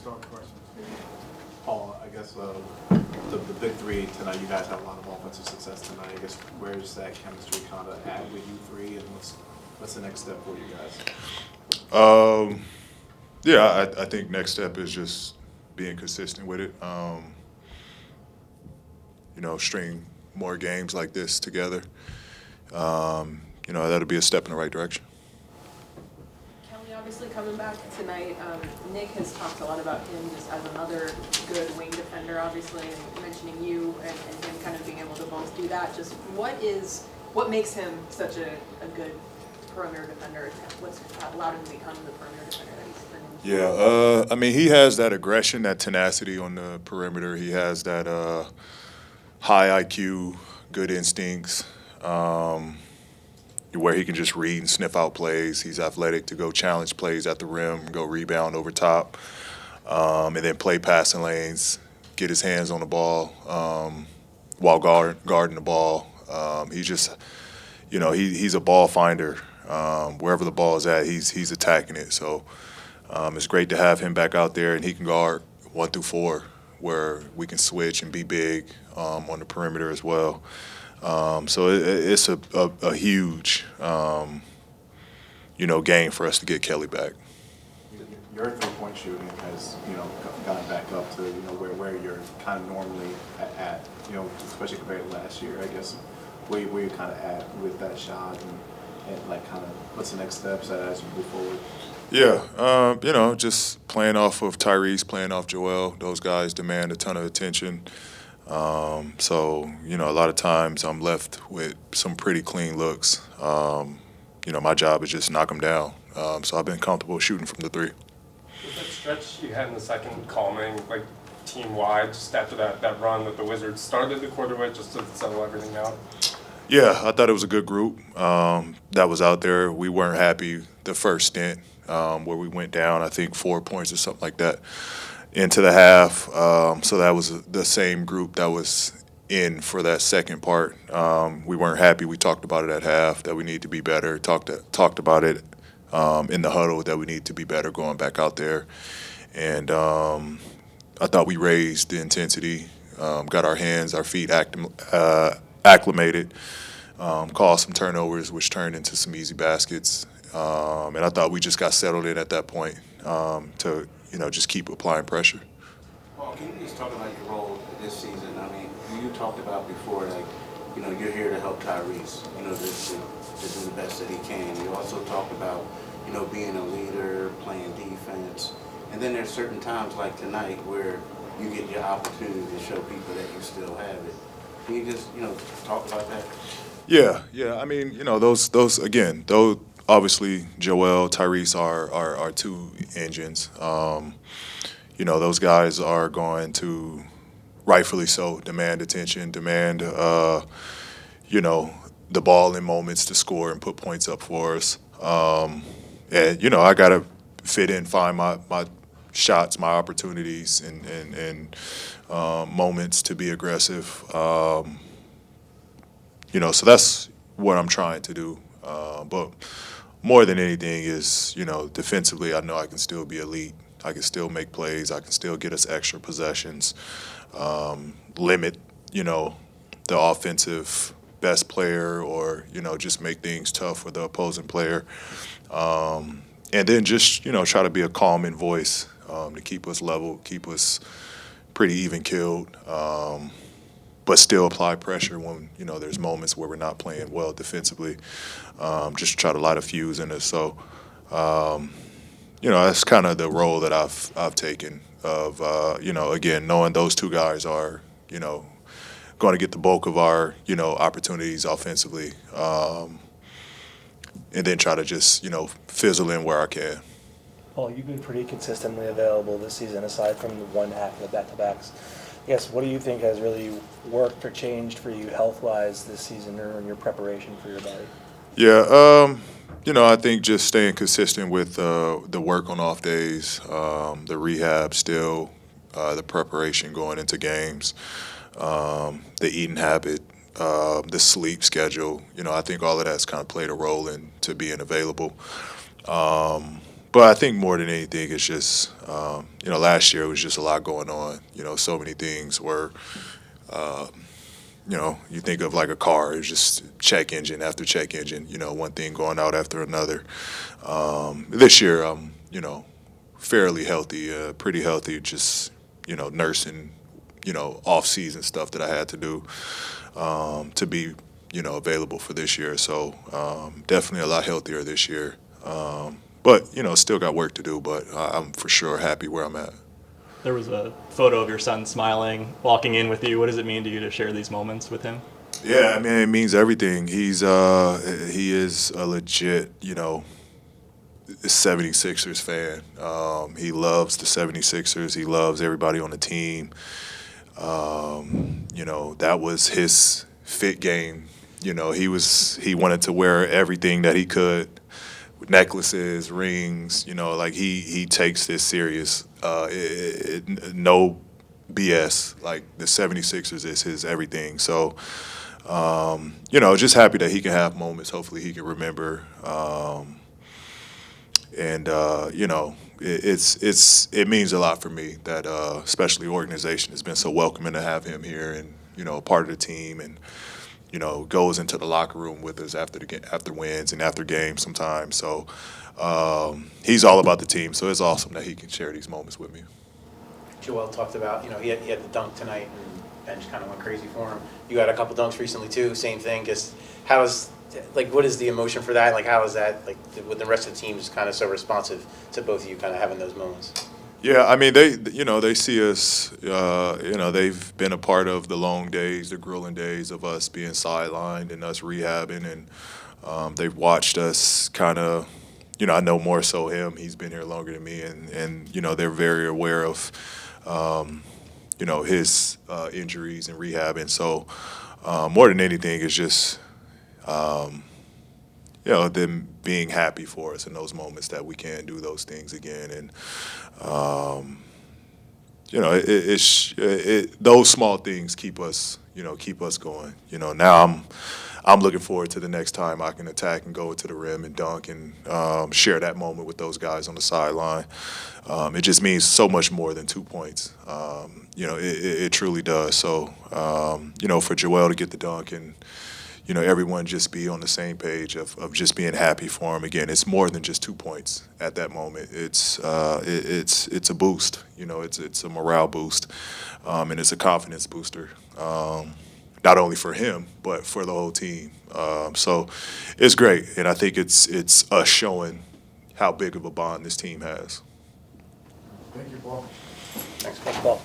start with questions. Paul, I guess the big three tonight, you guys had a lot of offensive success tonight. I guess where's that chemistry kind of at with you three, and what's the next step for you guys? Yeah, I think next step is just being consistent with it. String more games like this together. That'll be a step in the right direction. Kelly, obviously coming back tonight, Nick has talked a lot about him just as another good wing defender, obviously, and mentioning you and him kind of being able to both do that. Just what makes him such a good perimeter defender? What's allowed him to become the perimeter defender that he's been? Yeah, he has that aggression, that tenacity on the perimeter. He has that high IQ, good instincts, where he can just read and sniff out plays. He's athletic to go challenge plays at the rim, go rebound over top, and then play passing lanes, get his hands on the ball while guarding the ball. He's a ball finder. Wherever the ball is at, he's attacking it. So it's great to have him back out there, and he can guard 1 through 4, where we can switch and be big on the perimeter as well. So it's a huge, game for us to get Kelly back. Your three-point shooting has, gotten back up to, where you're kind of normally at, especially compared to last year. I guess where you kind of at with that shot and like kind of what's the next steps as you move forward? Yeah, just playing off of Tyrese, playing off Joel. Those guys demand a ton of attention. So, a lot of times I'm left with some pretty clean looks. My job is just knock them down. So I've been comfortable shooting from the three. Was that stretch you had in the second calming, like team-wide, just after that run that the Wizards started the quarter with, just to settle everything out? Yeah, I thought it was a good group that was out there. We weren't happy the first stint where we went down, I think, 4 points or something like that into the half. So that was the same group that was in for that second part. We weren't happy. We talked about it at half, that we need to be better. Talked about it in the huddle, that we need to be better going back out there. And I thought we raised the intensity, got our hands, our feet acclimated, caused some turnovers, which turned into some easy baskets. And I thought we just got settled in at that point to just keep applying pressure. Paul, can you just talk about your role this season? You talked about before, you're here to help Tyrese, to do the best that he can. You also talked about, being a leader, playing defense. And then there's certain times like tonight where you get your opportunity to show people that you still have it. Can you just, talk about that? Yeah. Those again, those obviously Joel, Tyrese are two engines. Those guys are going to, rightfully so, demand attention, demand, the ball in moments to score and put points up for us. I got to fit in, find my shots, my opportunities, and moments to be aggressive. So that's what I'm trying to do. But more than anything is, defensively, I know I can still be elite. I can still make plays. I can still get us extra possessions, limit, the offensive best player, or, just make things tough for the opposing player. And then just, try to be a calming voice to keep us level, keep us pretty even keeled, but still apply pressure when, there's moments where we're not playing well defensively. Just try to light a fuse in us. So, that's kind of the role that I've taken of, again, knowing those two guys are, going to get the bulk of our, opportunities offensively, and then try to just, fizzle in where I can. Paul, you've been pretty consistently available this season, aside from the one half of the back-to-backs. Yes, what do you think has really worked or changed for you health-wise this season, or in your preparation for your body? Yeah, I think just staying consistent with the work on off days, the rehab still, the preparation going into games, the eating habit, the sleep schedule. I think all of that's kind of played a role into being available. But I think more than anything, it's just, last year it was just a lot going on. So many things were, you think of like a car, it's just check engine after check engine, one thing going out after another. This year, I'm, fairly healthy, pretty healthy, just, nursing, off-season stuff that I had to do to be, available for this year. So definitely a lot healthier this year. But, still got work to do, but I'm for sure happy where I'm at. There was a photo of your son smiling, walking in with you. What does it mean to you to share these moments with him? Yeah, I mean, it means everything. He is a legit, 76ers fan. He loves the 76ers. He loves everybody on the team. That was his fit game. He wanted to wear everything that he could, necklaces, rings. Like he takes this serious. No BS. Like the 76ers is his everything. So, just happy that he can have moments. Hopefully he can remember. It means a lot for me that especially organization has been so welcoming to have him here and part of the team and goes into the locker room with us after wins and after games sometimes. So he's all about the team. So it's awesome that he can share these moments with me. Joel talked about, he had the dunk tonight and bench kind of went crazy for him. You had a couple dunks recently too, same thing. Just what is the emotion for that? Like, how is that, with the rest of the team just kind of so responsive to both of you kind of having those moments? Yeah, I mean, they see us, they've been a part of the long days, the grueling days of us being sidelined and us rehabbing, and they've watched us kind of, I know more so him, he's been here longer than me, and they're very aware of, his injuries and rehabbing. So more than anything, it's just, them being happy for us in those moments that we can do those things again. And, those small things keep us going. Now I'm looking forward to the next time I can attack and go to the rim and dunk and share that moment with those guys on the sideline. It just means so much more than 2 points. It truly does. So, for Joel to get the dunk and, everyone just be on the same page of just being happy for him. Again, it's more than just 2 points at that moment. It's a boost. It's a morale boost, and it's a confidence booster. Not only for him, but for the whole team. So it's great, and I think it's us showing how big of a bond this team has. Thank you, Paul. Thanks, Paul.